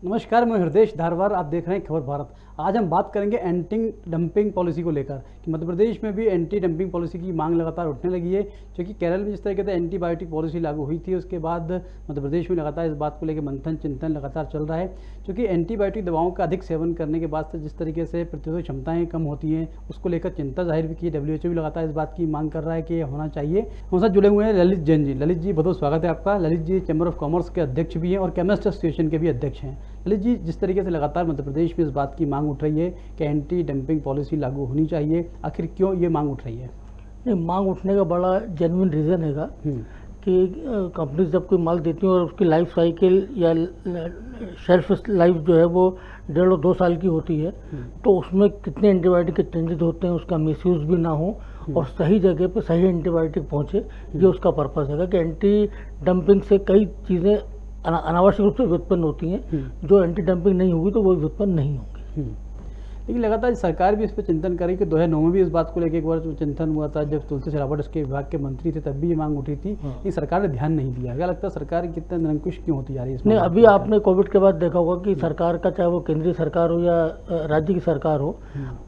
नमस्कार, मैं हृदय धारवार। आप देख रहे हैं खबर भारत। आज हम बात करेंगे एंटी डंपिंग पॉलिसी को लेकर कि मध्य प्रदेश में भी एंटी डंपिंग पॉलिसी की मांग लगातार उठने लगी है। क्योंकि केरल में जिस तरीके से एंटीबायोटिक पॉलिसी लागू हुई थी, उसके बाद मध्य प्रदेश में लगातार इस बात को लेकर मंथन चिंतन लगातार चल रहा है। क्योंकि एंटीबायोटिक दवाओं का अधिक सेवन करने के बाद से जिस तरीके से प्रतिरोधक क्षमताएं कम होती हैं, उसको लेकर चिंता जाहिर भी की। WHO भी लगातार इस बात की मांग कर रहा है कि यह होना चाहिए। हम साथ जुड़े हुए हैं ललित जैन जी। ललित जी, बहुत स्वागत है आपका। Lalit ji chamber of commerce के अध्यक्ष भी हैं और केमिस्ट एसोसिएशन के भी अध्यक्ष हैं। ललित जी, जिस तरीके से लगातार मध्य प्रदेश में इस बात की मांग उठ रही है कि एंटी डंपिंग पॉलिसी लागू होनी चाहिए, आखिर क्यों ये मांग उठ रही है? नहीं, मांग उठने का बड़ा जेन्युइन रीज़न हैगा कि कंपनीज जब कोई माल देती हैं और उसकी लाइफ साइकिल या शेल्फ लाइफ जो है वो 1.5-2 साल की होती है, तो उसमें कितने एंटीबायोटिक के चेंजेस होते हैं, उसका मिसयूज़ भी ना हो और सही जगह पे सही एंटीबायोटिक पहुंचे। ये उसका पर्पस हैगा कि एंटी डंपिंग से कई चीज़ें अनावश्यक रूप से व्युत्पन्न होती हैं, जो एंटी डंपिंग नहीं होगी तो वो व्युत्पन्न नहीं होंगी। लेकिन लगातार सरकार भी इस पर चिंतन करी कि 2009 में भी इस बात को लेकर एक बार चिंतन हुआ था, जब तुलसी सिलावट इसके विभाग के मंत्री थे, तब भी ये मांग उठी थी। लेकिन सरकार ने ध्यान नहीं दिया। क्या लगता है सरकार कितना निरंकुश क्यों होती जा रही है? नहीं, अभी आपने कोविड के बाद देखा होगा कि सरकार का, चाहे वो केंद्रीय सरकार हो या राज्य की सरकार हो,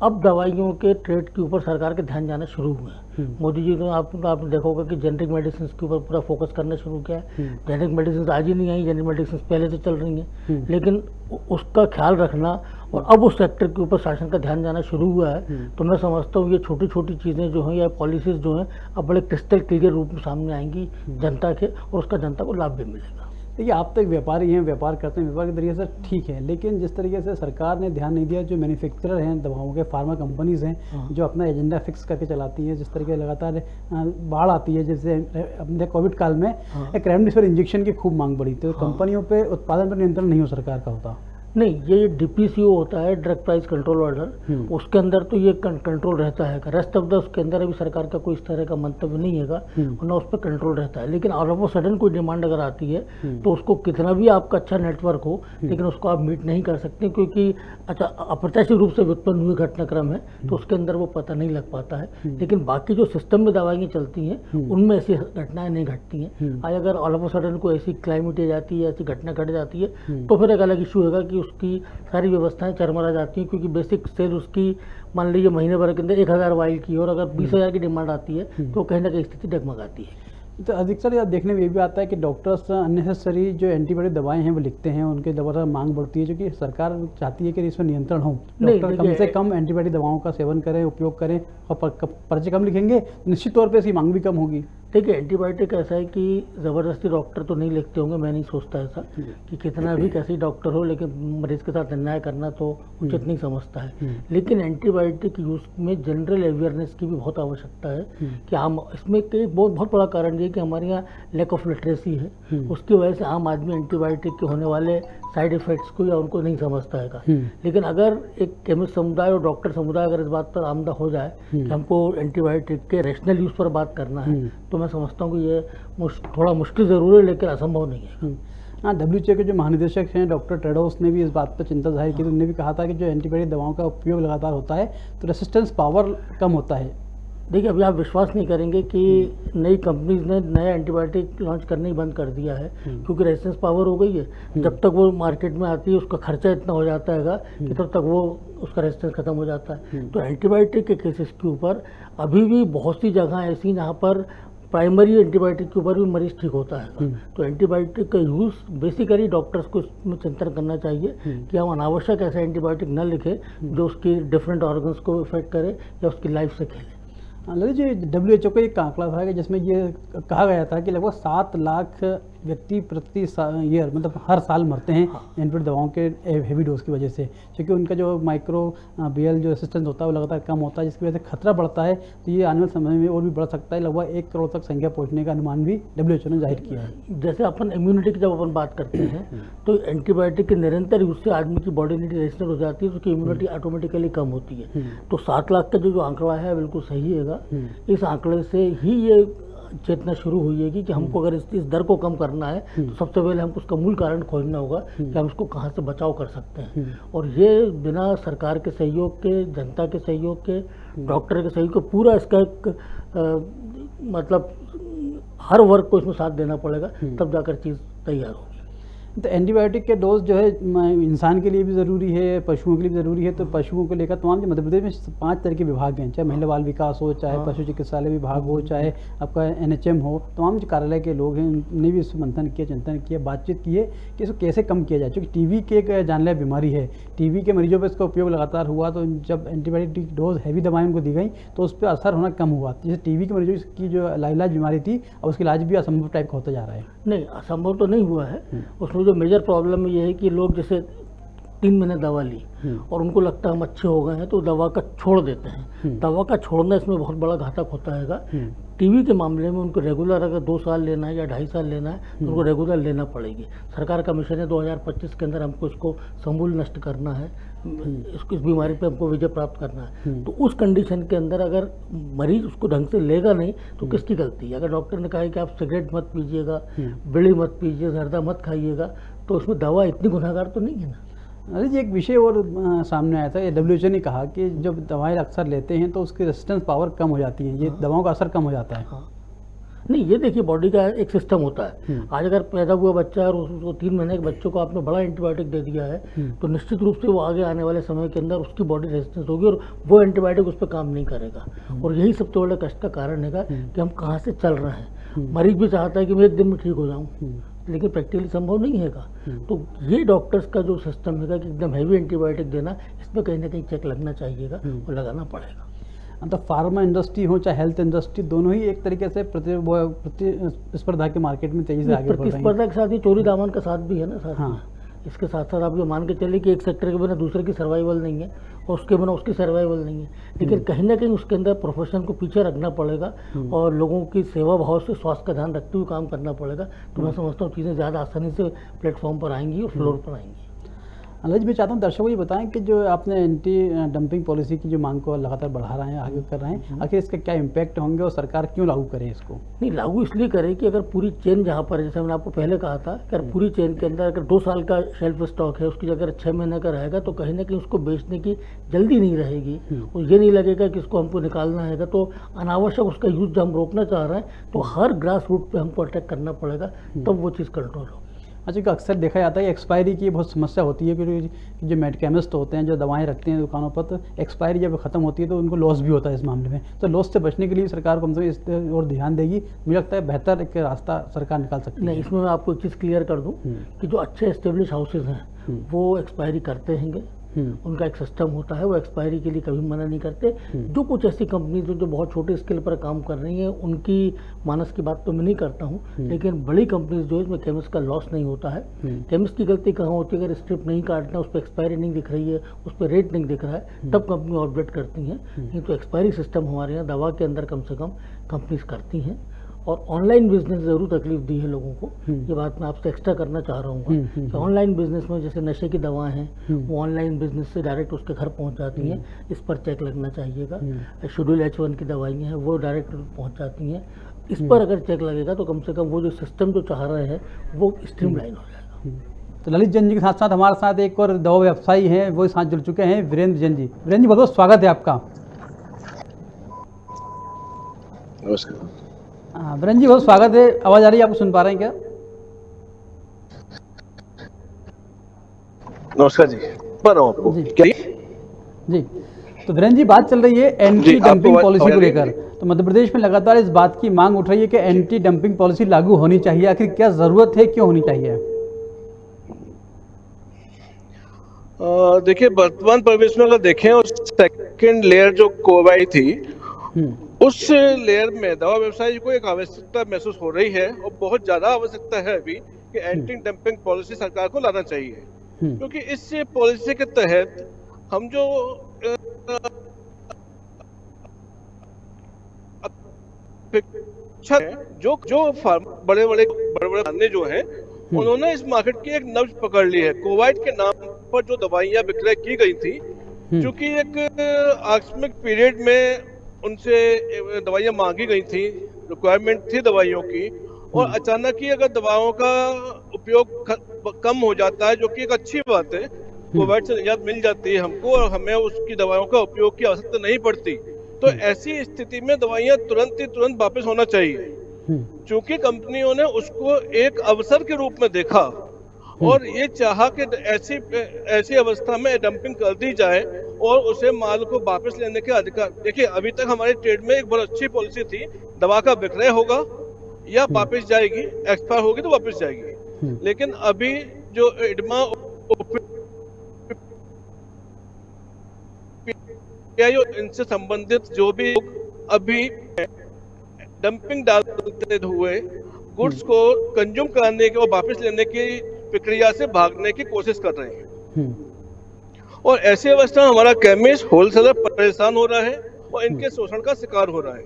अब दवाइयों के ट्रेड के ऊपर सरकार के ध्यान जाना शुरू हुए हैं। मोदी जी ने आपने देखा होगा कि जेनरिक मेडिसिन के ऊपर पूरा फोकस करना शुरू किया है। जेनरिक मेडिसिन आज ही नहीं आई, जेनरिक मेडिसिन पहले से चल रही हैं, लेकिन उसका ख्याल रखना और अब उस सेक्टर के ऊपर शासन का ध्यान जाना शुरू हुआ है। तो मैं समझता हूँ ये छोटी छोटी चीज़ें जो हैं या पॉलिसीज़ जो हैं अब बड़े क्रिस्टल क्लियर रूप में सामने आएंगी जनता के, और उसका जनता को लाभ भी मिलेगा। देखिए, आप तो एक व्यापारी हैं, व्यापार करते हैं, व्यापार के तरीके से ठीक है, लेकिन जिस तरीके से सरकार ने ध्यान नहीं दिया, जो मैन्युफैक्चरर हैं दवाओं के, फार्मा कंपनीज़ हैं, जो अपना एजेंडा फिक्स करके चलाती हैं, जिस तरीके से लगातार बाढ़ आती है, जैसे अपने कोविड काल में एक रेमडेसिविर इंजेक्शन की खूब मांग बढ़ी थी, तो कंपनियों पर उत्पादन पर नियंत्रण नहीं हो सरकार का होता। नहीं, ये DPCO होता है, ड्रग प्राइस कंट्रोल ऑर्डर, उसके अंदर तो ये कंट्रोल रहता है। रेस्ट ऑफ द उसके अंदर अभी सरकार का कोई इस तरह का मंतव्य नहीं हैगा और ना उस पर कंट्रोल रहता है। लेकिन ऑल ऑफ अ सडन कोई डिमांड अगर आती है तो उसको कितना भी आपका अच्छा नेटवर्क हो, लेकिन उसको आप मीट नहीं कर सकते, क्योंकि अच्छा अप्रत्याशित रूप से उत्पन्न हुए घटनाक्रम है तो उसके अंदर वो पता नहीं लग पाता है। लेकिन बाकी जो सिस्टम में दवाइयाँ चलती हैं उनमें ऐसी घटनाएं नहीं घटती हैं। आज अगर ऑल ऑफ अ सडन कोई ऐसी क्लाइमेट आ जाती है, ऐसी घटना घट जाती है, तो फिर एक अलग इशू होगा कि उसकी सारी व्यवस्थाएं चरमरा जाती हैं, क्योंकि बेसिक सेल उसकी मान लीजिए महीने भर के अंदर 1000 वाइल की, और अगर 20,000 की डिमांड आती है तो कहीं ना कहीं स्थिति डगमगाती है। तो अधिकतर यार देखने में ये भी आता है कि डॉक्टर्स अननेसेसरी जो एंटीबायोटिक दवाएं हैं वो लिखते हैं, उनके द्वारा मांग बढ़ती है, जो कि सरकार चाहती है कि इसमें नियंत्रण हो। डॉक्टर कम से कम एंटीबायोटिक दवाओं का सेवन करें, उपयोग करें, और पर्चे कम लिखेंगे, निश्चित तौर पर इसकी मांग भी कम होगी। देखिए, एंटीबायोटिक ऐसा है कि ज़बरदस्ती डॉक्टर तो नहीं लिखते होंगे, मैं नहीं सोचता ऐसा कि कितना भी कैसे डॉक्टर हो, लेकिन मरीज के साथ अन्याय करना तो उचित नहीं समझता है। लेकिन एंटीबायोटिक यूज़ में जनरल अवेयरनेस की भी बहुत आवश्यकता है कि हम इसमें बहुत बड़ा कारण ये कि हमारे यहाँ लैक ऑफ लिटरेसी है। उसकी वजह से आम आदमी एंटीबायोटिक के होने वाले साइड इफ़ेक्ट्स को या उनको नहीं समझता है। लेकिन अगर एक केमिस्ट समुदाय और डॉक्टर समुदाय अगर इस बात पर आमदा हो जाए कि हमको एंटीबायोटिक के रैशनल यूज़ पर बात करना है, तो मैं समझता हूँ कि ये थोड़ा मुश्किल ज़रूर है, लेकिन असंभव नहीं है। हाँ, WHO के जो महानिदेशक हैं डॉक्टर टेड्रोस ने भी इस बात पर चिंता जाहिर की। उन्होंने भी कहा था कि जो एंटीबायोटिक दवाओं का उपयोग लगातार होता है तो रेसिस्टेंस पावर कम होता है। देखिए, अभी आप विश्वास नहीं करेंगे कि नई कंपनीज ने नया एंटीबायोटिक लॉन्च करना ही बंद कर दिया है, क्योंकि रेजिस्टेंस पावर हो गई है। जब तक वो मार्केट में आती है उसका खर्चा इतना हो जाता है कि तब तक वो उसका रेजिस्टेंस खत्म हो जाता है। तो एंटीबायोटिक के केसेस के ऊपर अभी भी बहुत सी जगह ऐसी जहाँ पर प्राइमरी एंटीबायोटिक के ऊपर भी मरीज ठीक होता है। तो एंटीबायोटिक का यूज़ बेसिकली डॉक्टर्स को इसमें चिंतन करना चाहिए कि हम अनावश्यक ऐसा एंटीबायोटिक न लिखें जो उसकी डिफरेंट ऑर्गन्स को इफेक्ट करे या उसकी लाइफ से खेले। ललित जी, WHO का एक आंकड़ा था कि जिसमें ये कहा गया था कि लगभग 7 लाख व्यक्ति प्रति ईयर, मतलब हर साल मरते हैं एंटीबायोटिक दवाओं के हेवी डोज की वजह से, क्योंकि उनका जो माइक्रोबियल जो रेसिस्टेंस होता है वो लगातार कम होता है, जिसकी वजह से खतरा बढ़ता है। तो ये आने वाले समय में और भी बढ़ सकता है, लगभग 1 करोड़ तक संख्या पहुंचने का अनुमान भी WHO ने जाहिर किया है। जैसे अपन इम्यूनिटी की जब अपन बात करते हैं तो एंटीबायोटिक के निरंतर यूज से आदमी की बॉडी इम्यूनिटी रेजिस्टेंट हो जाती है, तो उसकी इम्यूनिटी ऑटोमेटिकली कम होती है। तो 7 लाख का जो आंकड़ा है बिल्कुल सही है। इस आंकड़े से ही ये चेतना शुरू हुई है कि हमको अगर इस दर को कम करना है तो सबसे पहले हमको उसका मूल कारण खोजना होगा कि हम उसको कहाँ से बचाव कर सकते हैं। और ये बिना सरकार के सहयोग के, जनता के सहयोग के, डॉक्टर के सहयोग के, पूरा इसका एक मतलब हर वर्ग को इसमें साथ देना पड़ेगा, तब जाकर चीज़ तैयार होगी। तो एंटीबायोटिक के डोज जो है इंसान के लिए भी ज़रूरी है, पशुओं के लिए भी ज़रूरी है। तो पशुओं को लेकर तमाम जो मध्य प्रदेश में 5 तरह के विभाग हैं, चाहे महिला बाल विकास हो, चाहे पशु चिकित्सालय विभाग हो, चाहे आपका NHM हो, तमाम जो कार्यालय के लोग हैं उन्होंने भी इस पर मंथन किया, चिंतन किया, बातचीत की है कि इसको कैसे कम किया जाए। क्योंकि टीबी की एक जानलेवा बीमारी है, टीबी के मरीजों पर इसका उपयोग लगातार हुआ, तो जब एंटीबायोटिक डोज हैवी दवाएं उनको दी गई तो उस पर असर होना कम हुआ। जैसे टीबी के मरीजों की जो लाइलाज बीमारी थी, अब उसका इलाज भी असंभव टाइप का होता जा रहा है। नहीं, असंभव तो नहीं हुआ है। उसमें जो मेजर प्रॉब्लम ये है कि लोग जैसे 3 महीने दवा ली और उनको लगता है हम अच्छे हो गए हैं तो दवा का छोड़ देते हैं। दवा का छोड़ना इसमें बहुत बड़ा घातक होता है। टीबी के मामले में उनको रेगुलर अगर 2 साल लेना है या 2.5 साल लेना है तो उनको रेगुलर लेना पड़ेगी। सरकार का मिशन है 2025 के अंदर हमको इसको समूल नष्ट करना है, इस बीमारी पे हमको विजय प्राप्त करना है। तो उस कंडीशन के अंदर अगर मरीज उसको ढंग से लेगा नहीं तो किसकी गलती है? अगर डॉक्टर ने कहा है कि आप सिगरेट मत पीजिएगा, बीड़ी मत पीजिए, जर्दा मत खाइएगा, तो उसमें दवा इतनी गुनाहगार तो नहीं है ना। अरे जी, एक विषय और सामने आया था, WHO ने कहा कि जब दवाएं अक्सर लेते हैं तो उसकी रेजिस्टेंस पावर कम हो जाती है, ये दवाओं का असर कम हो जाता है। नहीं, ये देखिए बॉडी का एक सिस्टम होता है। आज अगर पैदा हुआ बच्चा और उसको 3 महीने के बच्चों को आपने बड़ा एंटीबायोटिक दे दिया है तो निश्चित रूप से वो आगे आने वाले समय के अंदर उसकी बॉडी रेजिस्टेंस होगी और वो एंटीबायोटिक उस पर काम नहीं करेगा। और यही सबसे बड़ा कष्ट का कारण है कि हम कहाँ से चल रहे हैं। मरीज भी चाहता है कि मैं 1 दिन में ठीक हो जाऊँ, लेकिन प्रैक्टिकली संभव नहीं है। तो ये डॉक्टर्स का जो सिस्टम है कि एकदम हैवी एंटीबायोटिक देना, इसमें कहीं ना कहीं चेक लगना चाहिएगा और लगाना पड़ेगा। तो फार्मा इंडस्ट्री हो चाहे हेल्थ इंडस्ट्री, दोनों ही एक तरीके से प्रतिस्पर्धा के मार्केट में तेजी से आगे बढ़ रही है। प्रतिस्पर्धा के साथ ही चोरी दामन का साथ भी है ना साथ। इसके साथ साथ आप ये मान के चलिए कि एक सेक्टर के बिना दूसरे की सर्वाइवल नहीं है और उसके बिना उसकी सर्वाइवल नहीं है। लेकिन कहीं ना कहीं उसके अंदर प्रोफेशन को पीछे रखना पड़ेगा और लोगों की सेवा भाव से स्वास्थ्य का ध्यान रखते हुए काम करना पड़ेगा। तो मैं समझता हूँ चीज़ें ज़्यादा आसानी से प्लेटफॉर्म पर आएंगी और फ्लोर पर आएंगी। अलग मैं चाहता हूँ दर्शकों को ये बताएं कि जो आपने एंटी डंपिंग पॉलिसी की जो मांग को लगातार बढ़ा रहे हैं, आगे कर रहे हैं, आखिर इसका क्या इम्पैक्ट होंगे और सरकार क्यों लागू करे इसको? नहीं, लागू इसलिए करे कि अगर पूरी चेन जहाँ पर, जैसे मैंने आपको पहले कहा था, अगर पूरी चेन के अंदर अगर 2 साल का शेल्फ स्टॉक है, उसकी जगह 6 महीने का रहेगा तो कहीं ना कहीं उसको बेचने की जल्दी नहीं रहेगी और ये नहीं लगेगा कि इसको हमको निकालना है। तो अनावश्यक उसका यूज जब हम रोकना चाह रहे हैं तो हर ग्रास रूट पर हमको अटैक करना पड़ेगा, तब वो चीज़ कंट्रोल होगी। अच्छा, अक्सर देखा जाता है एक्सपायरी की बहुत समस्या होती है, क्योंकि जो केमिस्ट होते हैं जो दवाएं रखते हैं दुकानों पर, तो एक्सपायरी जब खत्म होती है तो उनको लॉस भी होता है इस मामले में। तो लॉस से बचने के लिए सरकार कम से कम इस और ध्यान देगी, मुझे लगता है बेहतर एक रास्ता सरकार निकाल सकती है। नहीं, इसमें मैं आपको एक चीज़ क्लियर कर दूँ कि जो अच्छे एस्टेब्लिश हाउसेज हैं वो एक्सपायरी करते हैंगे, उनका एक सिस्टम होता है, वो एक्सपायरी के लिए कभी मना नहीं करते। जो कुछ ऐसी कंपनी जो बहुत छोटे स्केल पर काम कर रही हैं उनकी मानस की बात तो मैं नहीं करता हूँ, लेकिन बड़ी कंपनीज जो है इसमें केमिस्ट का लॉस नहीं होता है। केमिस्ट की गलती कहाँ होती है? अगर स्ट्रिप नहीं काटना, उस पर एक्सपायरी नहीं दिख रही है, उस पर रेट नहीं दिख रहा है, तब कंपनी ऑपरेट करती हैं। नहीं तो एक्सपायरी सिस्टम हमारे यहाँ दवा के अंदर कम से कम कंपनीज करती हैं। और ऑनलाइन बिजनेस ज़रूर तकलीफ दी है लोगों को, ये बात मैं आपसे एक्स्ट्रा करना चाह रहा हूँ कि ऑनलाइन बिजनेस में जैसे नशे की दवाएं हैं वो ऑनलाइन बिजनेस से डायरेक्ट उसके घर पहुँच जाती हैं, इस पर चेक लगना चाहिएगा। शेड्यूल H1 की दवाइयाँ हैं वो डायरेक्ट पहुँच जाती हैं, इस पर अगर चेक लगेगा तो कम से कम वो जो सिस्टम जो चाह रहे हैं वो स्ट्रीमलाइन हो जाएगा। तो ललित जैन जी के साथ साथ हमारे साथ एक और दवा व्यवसायी हैं, वो साथ जुड़ चुके हैं, वीरेंद्र जैन जी। वीरेंद्र जी, बहुत बहुत स्वागत है आपका। नमस्कार। वीरेंद्र जी, बहुत स्वागत है। आवाज़ आ रही है, आपको सुन पा रहे हैं क्या? नमस्कार जी, पा रहा हूँ आपको क्या? जी, तो वीरेंद्र जी, बात चल रही है एंटी डंपिंग पॉलिसी को लेकर। तो मध्य प्रदेश में लगातार इस बात की मांग उठ रही है कि एंटी डंपिंग पॉलिसी लागू होनी चाहिए। आखिर क्या जरूरत है, क्यों होनी चाहिए? देखिए, वर्तमान परिवेश में अगर देखें और सेकंड लेयर जो कोविड थी, उस लेयर में दवा व्यवसायी को एक आवश्यकता महसूस हो रही है और बहुत ज्यादा आवश्यकता है अभी कि एंटी डंपिंग पॉलिसी सरकार को लाना चाहिए। क्योंकि इस पॉलिसी के तहत हम जो बड़े बड़े जो हैं उन्होंने इस मार्केट की एक नब्ज पकड़ ली है। कोविड के नाम पर जो दवाइयां विक्रय की गई थी, क्योंकि एक आकस्मिक पीरियड में उनसे दवाइयां मांगी गई थी, रिक्वायरमेंट थी दवाइयों की, और अचानक ही अगर दवाओं का उपयोग कम हो जाता है, जो कि एक अच्छी बात है, कोविड से निजात मिल जाती है हमको और हमें उसकी दवाओं का उपयोग की आवश्यकता नहीं पड़ती, तो ऐसी स्थिति में दवाइयां तुरंत वापस होना चाहिए। चूंकि कंपनियों ने उसको एक अवसर के रूप में देखा और ये चाहा कि ऐसी अवस्था में डंपिंग कर दी जाए और उसे माल को वापस लेने के अधिकार। देखिए, अभी तक हमारे ट्रेड में एक बहुत अच्छी पॉलिसी थी, दवा का विक्रय होगा या वापस जाएगी, एक्सपायर होगी तो वापस जाएगी। लेकिन अभी जो इडमा इनसे संबंधित जो भी अभी डंपिंग डालते हुए गुड्स को कंज्यूम कराने के और वापस लेने की प्रक्रिया से भागने की कोशिश कर रहे हैं। और ऐसी अवस्था में हमारा केमिस्ट होलसेलर परेशान हो रहा है और इनके शोषण का शिकार हो रहा है।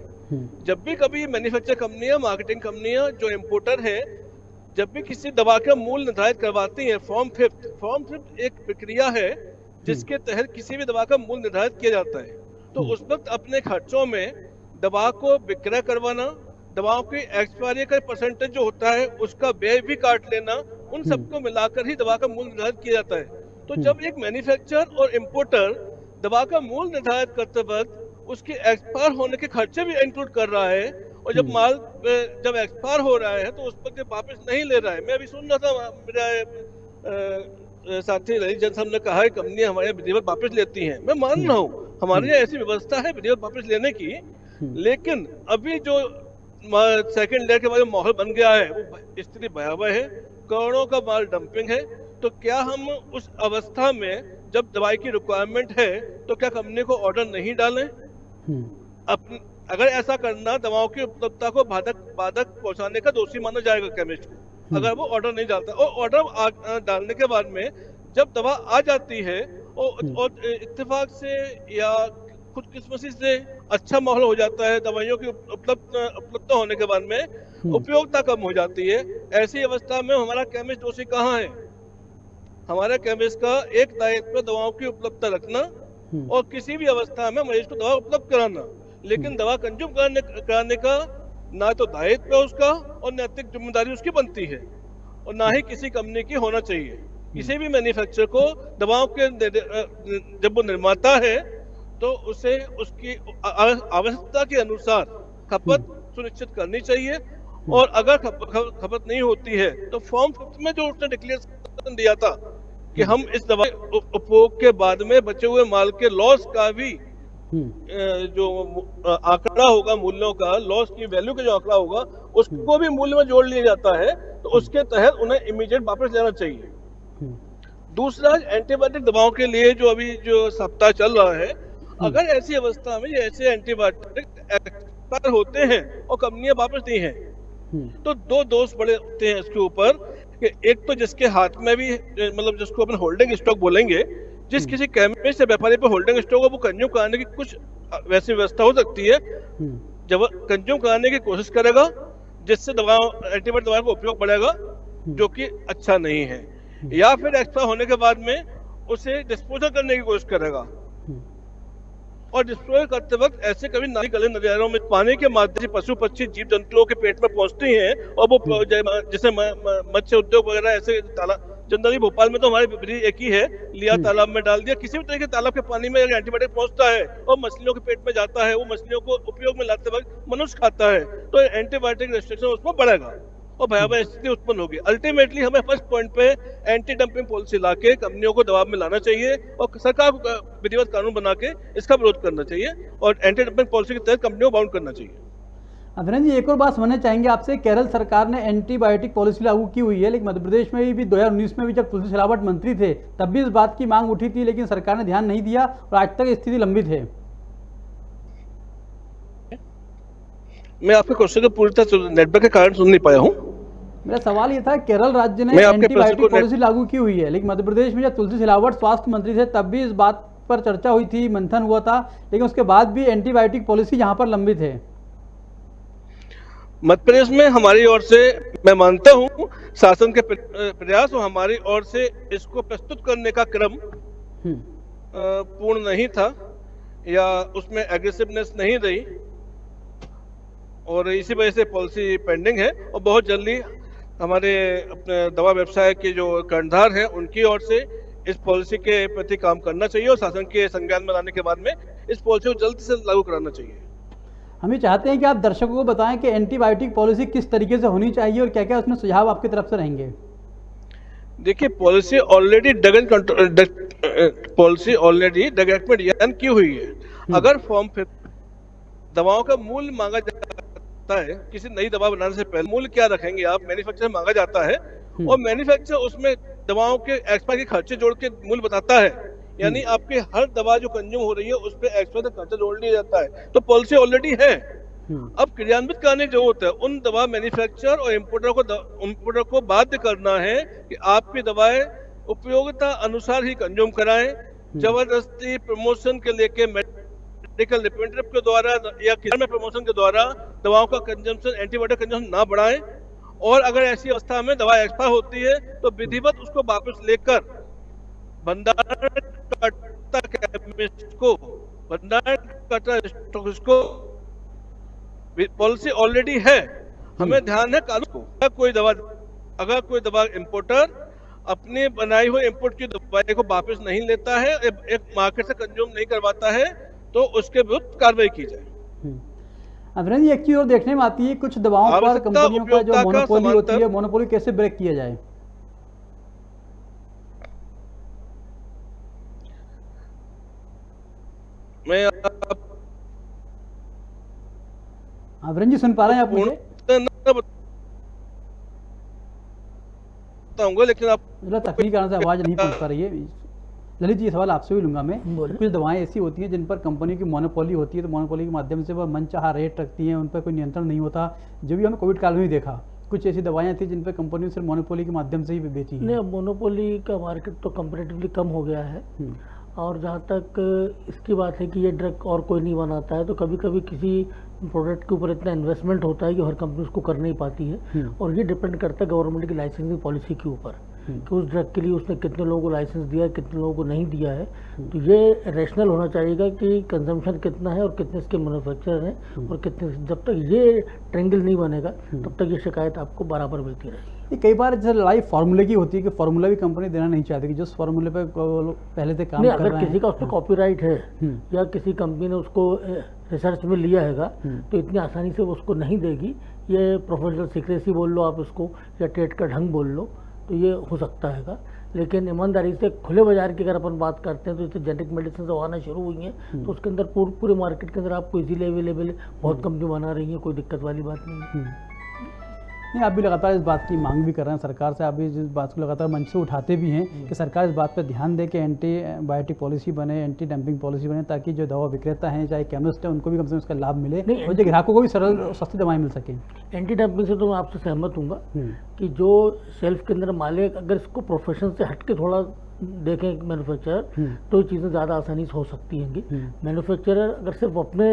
जब भी कभी मैन्युफैक्चर कंपनियां, मार्केटिंग कंपनियां, जो इम्पोर्टर है, जब भी किसी दवा का मूल्य निर्धारित करवाती हैं, फॉर्म फिफ्थ एक प्रक्रिया है जिसके तहत किसी भी दवा का मूल्य निर्धारित किया जाता है। तो उस वक्त अपने खर्चों में दवा को विक्रय करवाना, दवाओं की एक्सपायरी का परसेंटेज जो होता है उसका व्यय भी काट लेना, उन सबको मिलाकर ही दवा का मूल्य निर्धारित किया जाता है। तो जब एक मैन्युफैक्चरर और इम्पोर्टर दवा का मूल्य निर्धारित करते वक्त उसके एक्सपायर होने के खर्चे भी इंक्लूड कर रहा है और जब माल जब एक्सपायर हो रहा है तो उस पर वापस नहीं ले रहा है। मैं अभी सुन रहा था, मेरा साथी रही जन साहब ने कहा है कंपनी हमारे विधिवत वापस लेती हैं। मैं मान रहा हूँ हमारे यहाँ ऐसी व्यवस्था है विधिवत वापस लेने की, लेकिन अभी जो सेकंड लेयर के बाद माहौल बन गया है वो स्थिति भयावह है, करोड़ों का माल डंपिंग है। तो क्या हम उस अवस्था में जब दवाई की रिक्वायरमेंट है तो क्या कंपनी को ऑर्डर नहीं डालें? अगर ऐसा करना दवाओं की उपलब्धता को बाधक पहुंचाने का दोषी माना जाएगा केमिस्ट को, अगर वो ऑर्डर नहीं डालता। और ऑर्डर डालने के बाद में जब दवा आ जाती है और इत्तेफाक से या खुदकिस्मती से अच्छा माहौल हो जाता है, दवाइयों की उपलब्धता होने के बाद में उपयोगिता कम हो जाती है। ऐसी अवस्था में हमारा केमिस्ट दोषी कहाँ है? हमारा केमिस्ट का एक दायित्व दवाओं की उपलब्धता रखना और किसी भी अवस्था में मरीज को दवा उपलब्ध कराना, लेकिन दवा कंज्यूम कराने का ना तो दायित्व है उसका और नैतिक जिम्मेदारी उसकी बनती है, और ना ही किसी कंपनी की होना चाहिए। किसी भी मैन्युफैक्चरर को दवाओं के जब वो निर्माता है तो उसे उसकी आवश्यकता के अनुसार खपत सुनिश्चित करनी चाहिए। और अगर खपत नहीं होती है तो फॉर्म 5 में जो उसने डिक्लेरेशन दिया था कि हम इस दवा उपभोग के बाद में बचे हुए माल के लॉस का भी जो आंकड़ा होगा, मूल्यों का, लॉस की वैल्यू का जो आंकड़ा होगा उसको भी मूल्य में जोड़ लिया जाता है, तो उसके तहत उन्हें इमीडिएट वापस लेना चाहिए। दूसरा, एंटीबायोटिक दवाओं के लिए जो अभी जो सप्ताह चल रहा है, अगर ऐसी अवस्था में ऐसे एंटीबायोटिक एक्सपायर होते हैं और कंपनियां वापस दी हैं तो दो दोष बड़े होते हैं इसके ऊपर कि एक तो जिसके हाथ में भी मतलब जिसको अपन होल्डिंग स्टॉक बोलेंगे, जिस किसी केमिस्ट या व्यापारी पे होल्डिंग स्टॉक है वो कंज्यूम कराने की कुछ वैसी व्यवस्था हो सकती है जब कंज्यूम कराने की कोशिश करेगा जिससे एंटीबायोटिक दवा का उपयोग बढ़ेगा, जो कि अच्छा नहीं है, या फिर एक्सपायर होने के बाद में उसे डिस्पोजल करने की कोशिश करेगा। और डिस्पोज करते वक्त ऐसे कभी नाली गले नदियों में पानी के माध्यम से पशु पक्षी जीव जंतुओं के पेट में पहुंचती हैं और वो जैसे मत्स्य उद्योग वगैरह ऐसे तालाब, जनरली भोपाल में तो हमारे विधि एक ही है, लिया तालाब में डाल दिया, किसी भी तरह के तालाब के पानी में अगर एंटीबायोटिक पहुंचता है और मछलियों के पेट में जाता है, वो मछलियों को उपयोग में लाते वक्त मनुष्य खाता है तो एंटीबायोटिक रेस्ट्रिक्शन उसमें बढ़ेगा और भयावह स्थिति उत्पन्न होगी। अल्टीमेटली हमें फर्स्ट पॉइंट पे एंटी डंपिंग पॉलिसी लाके कंपनियों को दबाव में लाना चाहिए और सरकार को विधिवत कानून बना के इसका विरोध करना चाहिए और एंटी डंपिंग पॉलिसी के तहत कंपनियों को बाउंड करना चाहिए। अभिनंदन जी, एक और बात समझना चाहेंगे आपसे, केरल सरकार ने एंटीबायोटिक पॉलिसी लागू की हुई है, लेकिन मध्य प्रदेश में भी 2019 में भी जब तुलसी सिलावट मंत्री थे तब भी इस बात की मांग उठी थी, लेकिन सरकार ने ध्यान नहीं दिया और आज तक स्थिति लंबित है। मैं आपके क्वेश्चन को पूरी तरह नेटवर्क के कारण सुन नहीं पाया हूँ। मेरा सवाल ये था, केरल राज्य ने एंटीबायोटिक पॉलिसी लागू की हुई है, लेकिन मध्य प्रदेश में जब तुलसी सिलावट स्वास्थ्य मंत्री थे तब भी इस बात पर चर्चा हुई थी, मंथन हुआ था, लेकिन उसके बाद भी एंटीबायोटिक पॉलिसी यहाँ पर लंबित है। मध्य प्रदेश में हमारी ओर से मैं मानता हूँ शासन के प्रयास और हमारी ओर से इसको प्रस्तुत करने का क्रम पूर्ण नहीं था या उसमें एग्रेसिवनेस नहीं रही और इसी वजह से पॉलिसी पेंडिंग है और बहुत जल्दी हमारे अपने दवा व्यवसाय के जो कर्णधार हैं उनकी ओर से इस पॉलिसी के प्रति काम करना चाहिए और शासन के संज्ञान में लाने के बाद में इस पॉलिसी को जल्दी से लागू कराना चाहिए। हम ये चाहते हैं कि आप दर्शकों को बताएं कि एंटीबायोटिक पॉलिसी किस तरीके से होनी चाहिए और क्या क्या उसमें सुझाव आपकी तरफ से रहेंगे। देखिए, पॉलिसी ऑलरेडी ड्रग एक्ट में डिजाइन की हुई है। अगर फॉर्म फिल दवाओं का मूल्य मांगा जाता है, किसी नई दवा बनाने से पहले मूल्य क्या रखेंगे आप, मैन्युफैक्चरर मांगा जाता है और मैन्युफैक्चरर उसमें दवाओं के एक्सपायर के खर्चे जोड़ के मूल्य बताता है। यानी आपकी हर दवा जो कंज्यूम हो रही है उस पर एक्सपायर का खर्चा जोड़ लिया जाता है, तो पॉलिसी ऑलरेडी है। अब क्रियान्वित करने की जरूरत है। उन दवा मैन्युफैक्चरर और इम्पोर्टर को बाध्य करना है कि आपकी दवाएं उपयोगिता अनुसार ही कंज्यूम कराएं। जबरदस्ती प्रमोशन के लेके मेडिकल रिप्रेजेंटेटिव के द्वारा या किसान में प्रमोशन के द्वारा दवाओं का कंजम्पशन, एंटीबायोटिक कंजम्पशन ना बढ़ाएं। और अगर ऐसी अवस्था में दवा एक्सपायर होती है तो विधिवत उसको वापस लेकर भंडारणकर्ता स्टॉकिस्ट को पॉलिसी ऑलरेडी है। हमें ध्यान है कानून को। अगर कोई दवा इंपोर्टर अपने बनाई हुई इंपोर्ट की दवाई को वापस नहीं लेता है, एक मार्केट से कंज्यूम नहीं करवाता है, तो उसके विरुद्ध कार्रवाई की जाए। अभिनंदन जी, एक चीज और देखने में आती है, कुछ दवाओं पर कंपनियों का जो मोनोपोली होती है, मोनोपोली कैसे ब्रेक किया जाए? मैं अभिनंदन जी सुन पा रहे हैं आप मुझे? बताऊंगा, लेकिन आप तकनीकी कारण से आवाज नहीं पहुंच पा रही है। ललित जी, ये सवाल आपसे भी लूंगा मैं। कुछ दवाएं ऐसी होती हैं जिन पर कंपनी की मोनोपोली होती है, तो मोनोपोली के माध्यम से वह मनचाहा रेट रखती हैं, उन पर कोई नियंत्रण नहीं होता, जो भी हमें कोविड काल में ही देखा। कुछ ऐसी दवाएं थी जिन पर कंपनी सिर्फ मोनोपोली के माध्यम से ही बेची नहीं, अब मोनोपोली का मार्केट तो कंपैरेटिवली कम हो गया है। और जहाँ तक इसकी बात है कि ये ड्रग और कोई नहीं बनाता है, तो कभी कभी किसी प्रोडक्ट के ऊपर इतना इन्वेस्टमेंट होता है कि हर कंपनी उसको कर नहीं पाती है। और ये डिपेंड करता है गवर्नमेंट की लाइसेंसिंग पॉलिसी के ऊपर कि उस ड्रग के लिए उसने कितने लोगों को लाइसेंस दिया है, कितने लोगों को नहीं दिया है। तो ये रैशनल होना चाहिए कि कंजम्पशन कितना है और कितने इसके मैन्युफैक्चरर हैं और कितने। जब तक ये ट्रेंगल नहीं बनेगा तब तक ये शिकायत आपको बराबर मिलती रहेगी। कई बार जैसे लड़ाई फार्मूले की होती है कि फार्मूला भी कंपनी देना नहीं चाहती कि जिस फार्मूले पे पहले से काम कर रहे हैं। अगर किसी का उस पर कॉपीराइट है या किसी कंपनी ने उसको रिसर्च में लिया हैगा, तो इतनी आसानी से वो उसको नहीं देगी। ये प्रोफेशनल सीक्रेसी बोल लो आप इसको, या ट्रेड का ढंग बोल लो, तो ये हो सकता हैगा। लेकिन ईमानदारी से खुले बाजार की अगर अपन बात करते हैं, तो जैसे जेनेरिक मेडिसिन जो आना शुरू हुई हैं, तो उसके अंदर पूरे मार्केट के अंदर आपको इजीली अवेलेबल बहुत कंपनी बना रही है, कोई दिक्कत वाली बात नहीं है। नहीं, आप भी लगातार इस बात की मांग भी कर रहे हैं सरकार से, आप भी इस बात को लगातार मंच से उठाते भी हैं कि सरकार इस बात पर ध्यान दे कि एंटीबायोटिक पॉलिसी बने, एंटी डंपिंग पॉलिसी बने, ताकि जो दवा विक्रेता हैं चाहे केमिस्ट हैं उनको भी कम से कम इसका लाभ मिले और जो ग्राहकों को भी सरल और सस्ती दवाएं मिल सकें। एंटी डंपिंग से तो मैं आपसे सहमत हूँ कि जो शेल्फ के अंदर मालिक अगर इसको प्रोफेशन से हट के थोड़ा देखें मैन्युफैक्चरर, तो ये चीज़ें ज़्यादा आसानी से हो सकती हैं। मैन्युफैक्चरर अगर सिर्फ अपने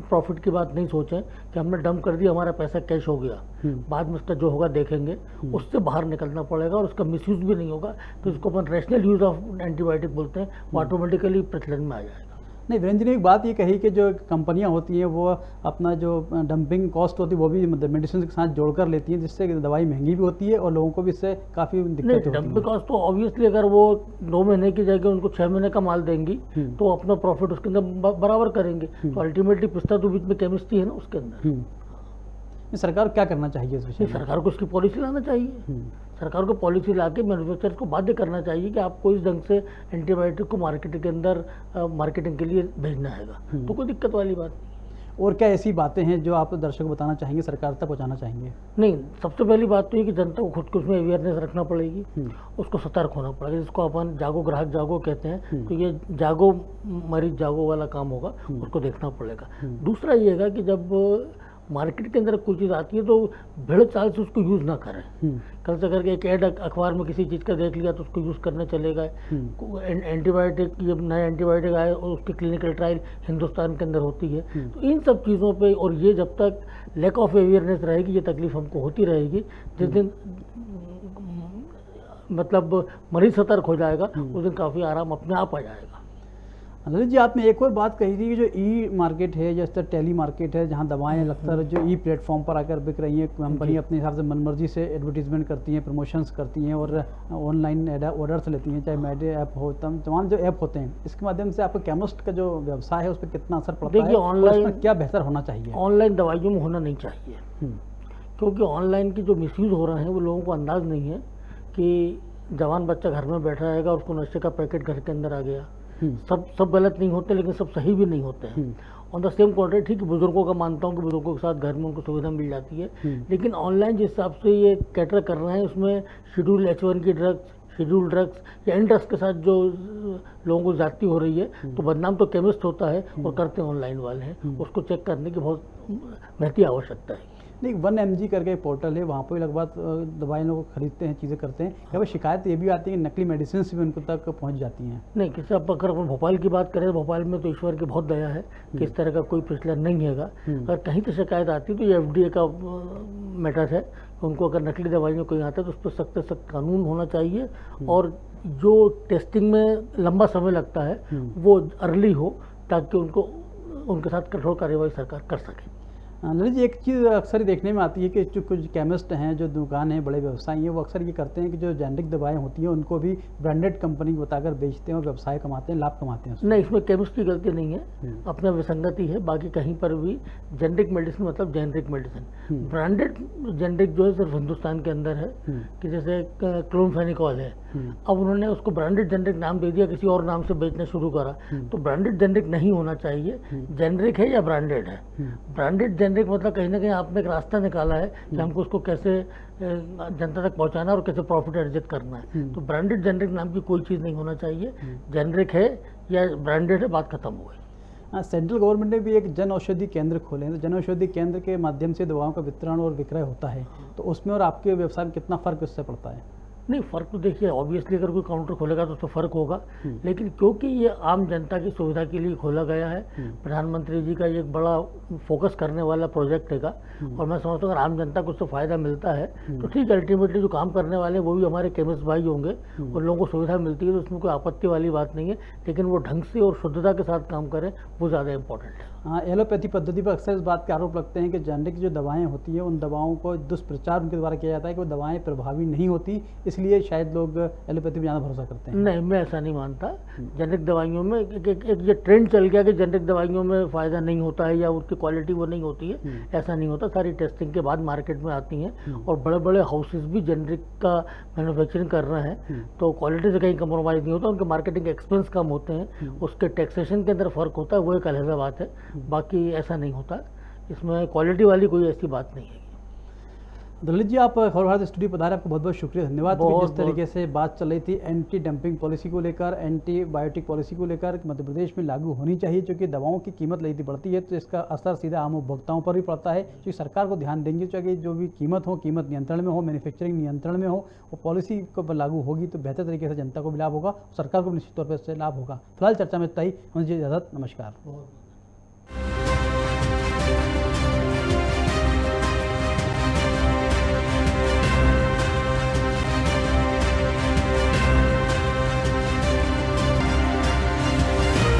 प्रॉफिट की बात नहीं सोचें कि हमने डंप कर दिया, हमारा पैसा कैश हो गया, बाद में उसका जो होगा देखेंगे, उससे बाहर निकलना पड़ेगा और उसका मिसयूज़ भी नहीं होगा। तो इसको अपन रैशनल यूज़ ऑफ एंटीबायोटिक बोलते हैं, वो ऑटोमेटिकली प्रचलन में आ जाएगा। नहीं, वीरेंद्र जी ने एक बात ये कही कि जो कंपनियां होती हैं वो अपना जो डंपिंग कॉस्ट होती है वो भी मेडिसिन के साथ जोड़कर लेती हैं, जिससे दवाई महंगी भी होती है और लोगों को भी इससे काफ़ी दिक्कत होती है। डंपिंग कॉस्ट तो ऑब्वियसली अगर वो 2 महीने की जगह उनको 6 महीने का माल देंगी तो अपना प्रॉफिट उसके अंदर बराबर करेंगे। तो अल्टीमेटली पिस्ता तो बीच में केमिस्ट्री है ना उसके अंदर। सरकार क्या करना चाहिए इस विषय में? सरकार को इसकी पॉलिसी लाना चाहिए। सरकार को पॉलिसी ला के मैन्युफैक्चरर्स को बाध्य करना चाहिए कि आपको इस ढंग से एंटीबायोटिक को मार्केट के अंदर मार्केटिंग के लिए भेजना है, तो कोई दिक्कत वाली बात नहीं। और क्या ऐसी बातें हैं जो आप दर्शकों को बताना चाहेंगे, सरकार तक पहुंचाना चाहेंगे? नहीं, सबसे पहली बात तो ये कि जनता को खुद को उसमें अवेयरनेस रखना पड़ेगी, उसको सतर्क होना पड़ेगा, जिसको अपन जागो ग्राहक जागो कहते हैं। तो ये जागो मरीज जागो वाला काम होगा, उसको देखना पड़ेगा। दूसरा ये है कि जब मार्केट के अंदर कोई चीज़ आती है तो भेड़ चाल से उसको यूज़ ना करें। कल से करके एक ऐड अखबार में किसी चीज़ का देख लिया तो उसको यूज़ करने चलेगा। एंटीबायोटिक, ये नया एंटीबायोटिक आए और उसकी क्लिनिकल ट्रायल हिंदुस्तान के अंदर होती है। तो इन सब चीज़ों पे, और ये जब तक लैक ऑफ अवेयरनेस रहेगी, ये तकलीफ हमको होती रहेगी। जिस दिन मतलब मरीज सतर्क हो जाएगा उस दिन काफ़ी आराम अपने आप आ जाएगा। ललित जी, आपने एक और बात कही थी कि जो ई मार्केट है, जैसे टेली मार्केट है, जहां दवाएं लगता जो ई प्लेटफॉर्म पर आकर बिक रही हैं, कंपनी अपने हिसाब से मनमर्जी से एडवर्टीजमेंट करती हैं, प्रमोशंस करती हैं और ऑनलाइन ऑर्डर्स लेती हैं, चाहे मेडे ऐप हो, तमाम जो ऐप होते हैं, इसके माध्यम से आपका केमिस्ट का जो व्यवसाय है उस पर कितना असर पड़ता है? ऑनलाइन क्या बेहतर होना चाहिए? ऑनलाइन दवाइयों में होना नहीं चाहिए, क्योंकि ऑनलाइन की जो मिसयूज़ हो रहे हैं वो लोगों को अंदाज नहीं है कि जवान बच्चा घर में बैठा रहेगा, उसको नशे का पैकेट घर के अंदर आ गया, सब गलत नहीं होते, लेकिन सब सही भी नहीं होते हैं। ऑन द सेम क्वार्टर ठीक है, बुजुर्गों का मानता हूँ कि बुजुर्गों के साथ घर में उनको सुविधा मिल जाती है, लेकिन ऑनलाइन जिस हिसाब से ये कैटर कर रहे हैं, उसमें शेड्यूल H1 की ड्रग्स, शेड्यूल ड्रग्स या इन ड्रग्स के साथ जो लोगों को ज्यादती हो रही है, तो बदनाम तो केमिस्ट होता है और करते ऑनलाइन वाले हैं। उसको चेक करने की बहुत महती आवश्यकता है। नहीं, 1mg करके एक पोर्टल है, वहाँ पर लगभग दवाई लोग खरीदते हैं, चीज़ें करते हैं। यहाँ पर शिकायत ये भी आती है कि नकली मेडिसिन भी उनको तक पहुँच जाती हैं। नहीं, किसी अब अगर अपन भोपाल की बात करें, भोपाल में तो ईश्वर की बहुत दया है कि इस तरह का कोई पिछला नहीं हैगा। अगर कहीं तो शिकायत आती है तो ये FDA का मैटर है। उनको अगर नकली दवाइयों कोई आता है तो उस पर सख्त से सख्त कानून होना चाहिए, और जो टेस्टिंग में लंबा समय लगता है वो अर्ली हो, ताकि उनके साथ कठोर कार्रवाई सरकार कर सके। ललित जी, एक चीज़ अक्सर ही देखने में आती है कि जो कुछ केमिस्ट हैं, जो दुकान हैं, बड़े व्यवसायी हैं, वो अक्सर ये करते हैं कि जो जेनरिक दवाएं होती हैं उनको भी ब्रांडेड कंपनी बताकर बेचते हैं और व्यवसाय कमाते हैं, लाभ कमाते हैं उसमें। नहीं, इसमें केमिस्ट की गलती नहीं है, अपना विसंगति है। बाकी कहीं पर भी जेनरिक मेडिसिन मतलब जेनरिक मेडिसिन, ब्रांडेड जेनरिक जो है सिर्फ हिंदुस्तान के अंदर है, कि जैसे क्लोनफेनिकॉल है, अब उन्होंने उसको ब्रांडेड जेनरिक नाम दे दिया, किसी और नाम से बेचना शुरू करा, तो ब्रांडेड जेनरिक नहीं होना चाहिए। जेनरिक है या ब्रांडेड है? ब्रांडेड जेनरिक मतलब कहीं ना कहीं आपने एक रास्ता निकाला है कि हमको उसको कैसे जनता तक पहुंचाना और कैसे प्रॉफिट अर्जित करना है। तो ब्रांडेड जेनरिक नाम की कोई चीज़ नहीं होना चाहिए। जेनरिक है या ब्रांडेड है, बात खत्म हो गई। सेंट्रल गवर्नमेंट ने भी एक जन औषधि केंद्र खोले हैं, तो जन औषधि केंद्र के माध्यम से दवाओं का वितरण और विक्रय होता है, तो उसमें और आपके व्यवसाय में कितना फ़र्क इससे पड़ता है? नहीं, फ़र्क तो देखिए, ऑब्वियसली अगर कोई काउंटर खोलेगा तो उसमें फ़र्क होगा, लेकिन क्योंकि ये आम जनता की सुविधा के लिए खोला गया है, प्रधानमंत्री जी का ये एक बड़ा फोकस करने वाला प्रोजेक्ट हैगा, और मैं समझता हूँ अगर आम जनता को उससे फ़ायदा मिलता है तो ठीक है। अल्टीमेटली जो काम करने वाले हैं वो भी हमारे केमिस्ट भाई होंगे, और लोगों को सुविधा मिलती है तो उसमें कोई आपत्ति वाली बात नहीं है, लेकिन वो ढंग से और शुद्धता के साथ काम करें, वो ज़्यादा इंपॉर्टेंट है। हाँ, एलोपैथी पद्धति पर अक्सर इस बात के आरोप लगते हैं कि जेनरिक जो दवाएं होती हैं, उन दवाओं को दुष्प्रचार उनके द्वारा किया जाता है कि वो दवाएं प्रभावी नहीं होती, इसलिए शायद लोग एलोपैथी पर ज़्यादा भरोसा करते हैं। नहीं, मैं ऐसा नहीं मानता। जेनरिक दवाइयों में एक ये ट्रेंड चल गया कि जेनरिक दवाइयों में फ़ायदा नहीं होता है या उसकी क्वालिटी वो नहीं होती है, ऐसा नहीं होता। सारी टेस्टिंग के बाद मार्केट में आती हैं, और बड़े बड़े हाउसेस भी जेनरिक का मैन्युफैक्चरिंग कर रहे हैं, तो क्वालिटी से कहीं कंप्रोमाइज़ नहीं होता। उनके मार्केटिंग एक्सपेंस कम होते हैं, उसके टैक्सेशन के अंदर फ़र्क होता है, वो एक अलग बात है। बाकी ऐसा नहीं होता, इसमें क्वालिटी वाली कोई ऐसी बात नहीं है। दलित जी, आप खबर भारत स्टूडियो पधारे, आपको बहुत बहुत शुक्रिया, धन्यवाद। क्योंकि जिस तरीके से बात चल रही थी एंटी डंपिंग पॉलिसी को लेकर, एंटीबायोटिक पॉलिसी को लेकर, मध्य प्रदेश में लागू होनी चाहिए, क्योंकि दवाओं की कीमत यदि बढ़ती है तो इसका असर सीधा आम उपभोक्ताओं पर भी पड़ता है। क्योंकि सरकार को ध्यान देंगे चाहिए जो भी कीमत हो, कीमत नियंत्रण में हो, मैन्युफैक्चरिंग नियंत्रण में हो, वो पॉलिसी को लागू होगी तो बेहतर तरीके से जनता को भी लाभ होगा, सरकार को भी निश्चित तौर पर इससे लाभ होगा। फिलहाल चर्चा में इतना ही, मुझे इजाज़त, नमस्कार।